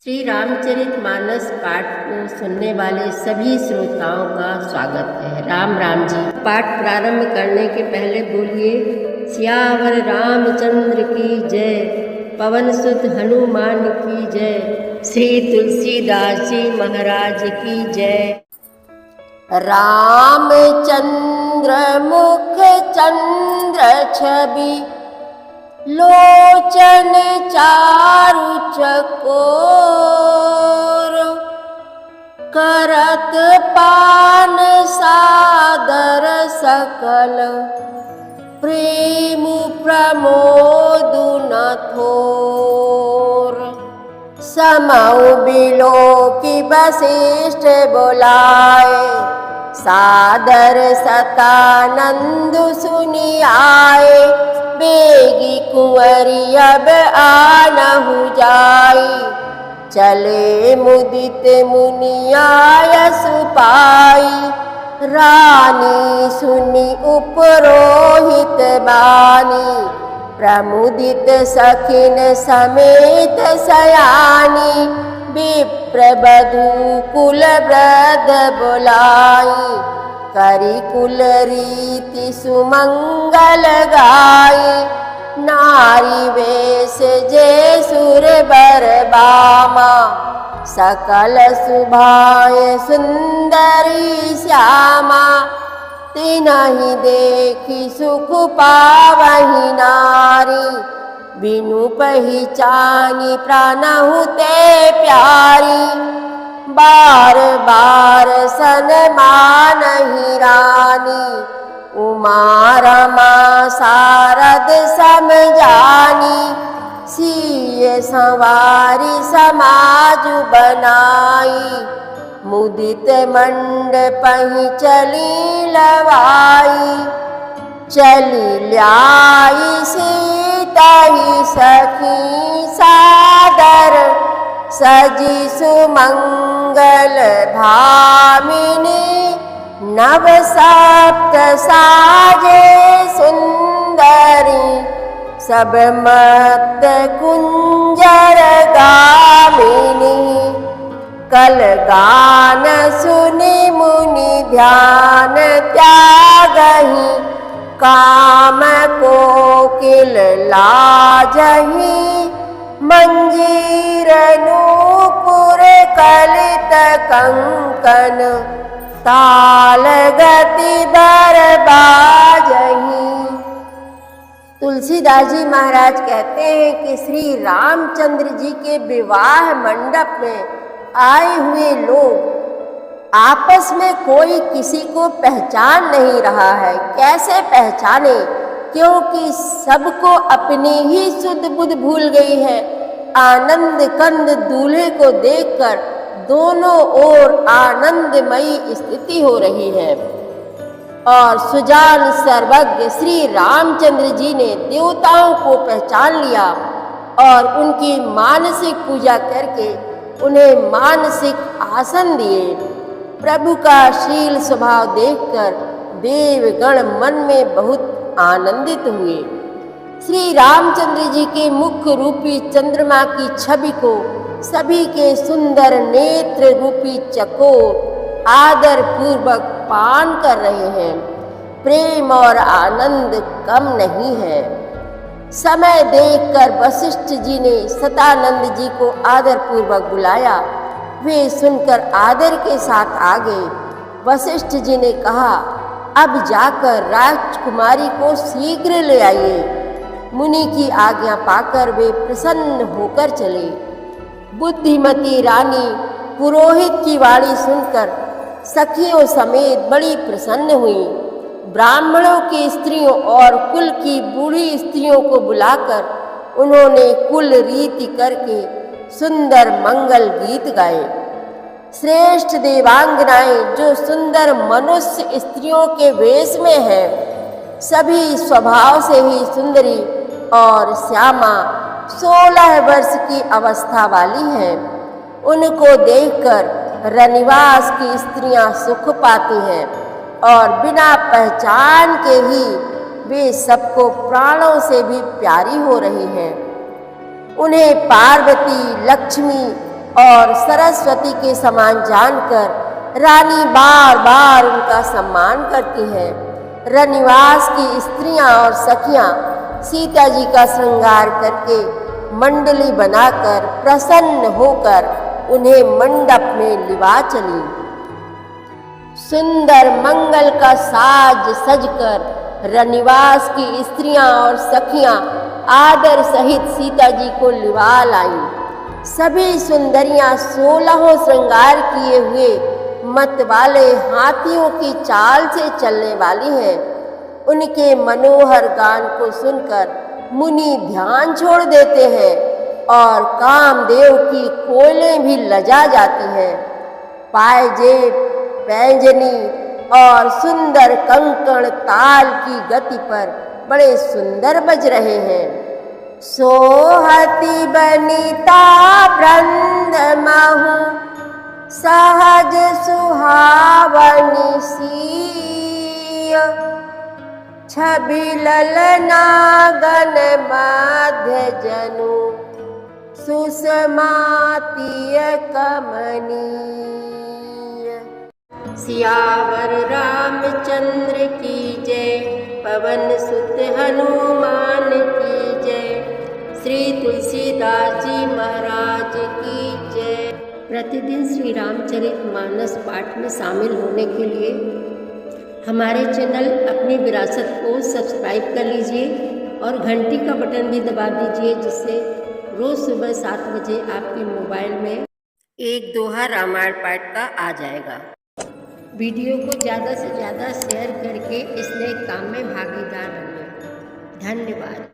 श्री रामचरितमानस पाठ को सुनने वाले सभी श्रोताओं का स्वागत है। राम राम जी। पाठ प्रारंभ करने के पहले बोलिए सियावर रामचंद्र की जय, पवन सुत हनुमान की जय, श्री तुलसीदास जी महाराज की जय। रामचंद्र मुख चंद्र छवि, लोचन चारु चकोर, करत पान सादर सकल, प्रेम प्रमोद न थोर। समौ बिलोकी वशिष्ठ बोलाए, सादर सतानंद सुनि आए। बेगी कुंवरी अब आनहु जाई, चले मुदित मुनियायस पाई। रानी सुनि उपरोहित बानी, प्रमुदित सखिन समेत सयानी। विप्र बधू कुल वृद्ध बोलाई, करी कुल रीति सुमंगल गाई। नारी वेश जे सुर बर बामा, सकल सुभाए सुंदरी श्यामा। तिन्हि देखी सुख पावहि नारी, बिनु पहिचानी प्राणहु ते प्यारी। बार बार सन्मानहि रानी, उमा रमा शारद सम जानी। सिय संवारी समाज बनाई, मुदित मंडपहि चली लवाई। चली ल्याई सीता ही सखी सादर, सजी सुमंगल भामिनी। नव सप्त साजे सुंदरी, सब मत कुंजर गामिनी। कल गान सुनि मुनि ध्यान त्यागहि, काम कोकिल लाजहि। मंजीर नूपुर कलित कंकन, ताल गति दर बाजहि। तुलसीदास जी महाराज कहते हैं कि श्री रामचंद्र जी के विवाह मंडप में आए हुए लोग आपस में कोई किसी को पहचान नहीं रहा है। कैसे पहचाने, क्योंकि सबको अपनी ही सुध बुध भूल गई है। आनंद कंद दूल्हे को देखकर दोनों ओर आनंदमयी स्थिति हो रही है। और सुजान सर्वज्ञ श्री रामचंद्र जी ने देवताओं को पहचान लिया और उनकी मानसिक पूजा करके उन्हें मानसिक आसन दिए। प्रभु का शील स्वभाव देखकर देवगण मन में बहुत आनंदित हुए। श्री रामचंद्र जी के मुख रूपी चंद्रमा की छवि को सभी के सुंदर नेत्र रूपी चकोर आदर पूर्वक पान कर रहे हैं। प्रेम और आनंद कम नहीं है। समय देखकर वशिष्ठ जी ने सतानंद जी को आदर पूर्वक बुलाया। वे सुनकर आदर के साथ आ गए। वशिष्ठ जी ने कहा, अब जाकर राजकुमारी को शीघ्र ले आइए। मुनि की आज्ञा पाकर वे प्रसन्न होकर चले। बुद्धिमती रानी पुरोहित की वाणी सुनकर सखियों समेत बड़ी प्रसन्न हुई। ब्राह्मणों की स्त्रियों और कुल की बूढ़ी स्त्रियों को बुलाकर उन्होंने कुल रीति करके सुंदर मंगल गीत गाए। श्रेष्ठ देवांगनाएं जो सुंदर मनुष्य स्त्रियों के वेश में हैं, सभी स्वभाव से ही सुंदरी और श्यामा 16 वर्ष की अवस्था वाली हैं। उनको देखकर रनिवास की स्त्रियां सुख पाती हैं और बिना पहचान के ही वे सबको प्राणों से भी प्यारी हो रही हैं। उन्हें पार्वती, लक्ष्मी और सरस्वती के समान जानकर रानी बार बार उनका सम्मान करती हैं। रनिवास की स्त्रियां और सखियां सीता जी का श्रृंगार करके मंडली बनाकर प्रसन्न होकर उन्हें मंडप में लिवा चली। सुंदर मंगल का साज सजकर रनिवास की स्त्रियां और सखियां आदर सहित सीता जी को लिवा लाईं। सभी सुंदरियां 16 श्रृंगार किए हुए मत वाले हाथियों की चाल से चलने वाली हैं। उनके मनोहर गान को सुनकर मुनि ध्यान छोड़ देते हैं और कामदेव की कोयलें भी लजा जाती हैं। पायजेब, पैंजनी और सुंदर कंकण ताल की गति पर बड़े सुंदर बज रहे हैं। सोहति बनिता वृंद महु सहज सुहावनी सीय, छवि ललना गण मध्य जनु सुषमातीय कमनीय। सियावर रामचंद्र की जय, पवन सुत हनुमान की जय, श्री तुलसीदास जी महाराज की जय। प्रतिदिन श्री रामचरितमानस पाठ में शामिल होने के लिए हमारे चैनल अपनी विरासत को सब्सक्राइब कर लीजिए और घंटी का बटन भी दबा दीजिए, जिससे रोज़ सुबह 7 बजे आपके मोबाइल में एक दोहा रामायण पाठ का आ जाएगा। वीडियो को ज़्यादा से ज़्यादा शेयर करके इस नए काम में भागीदार बनिए। धन्यवाद।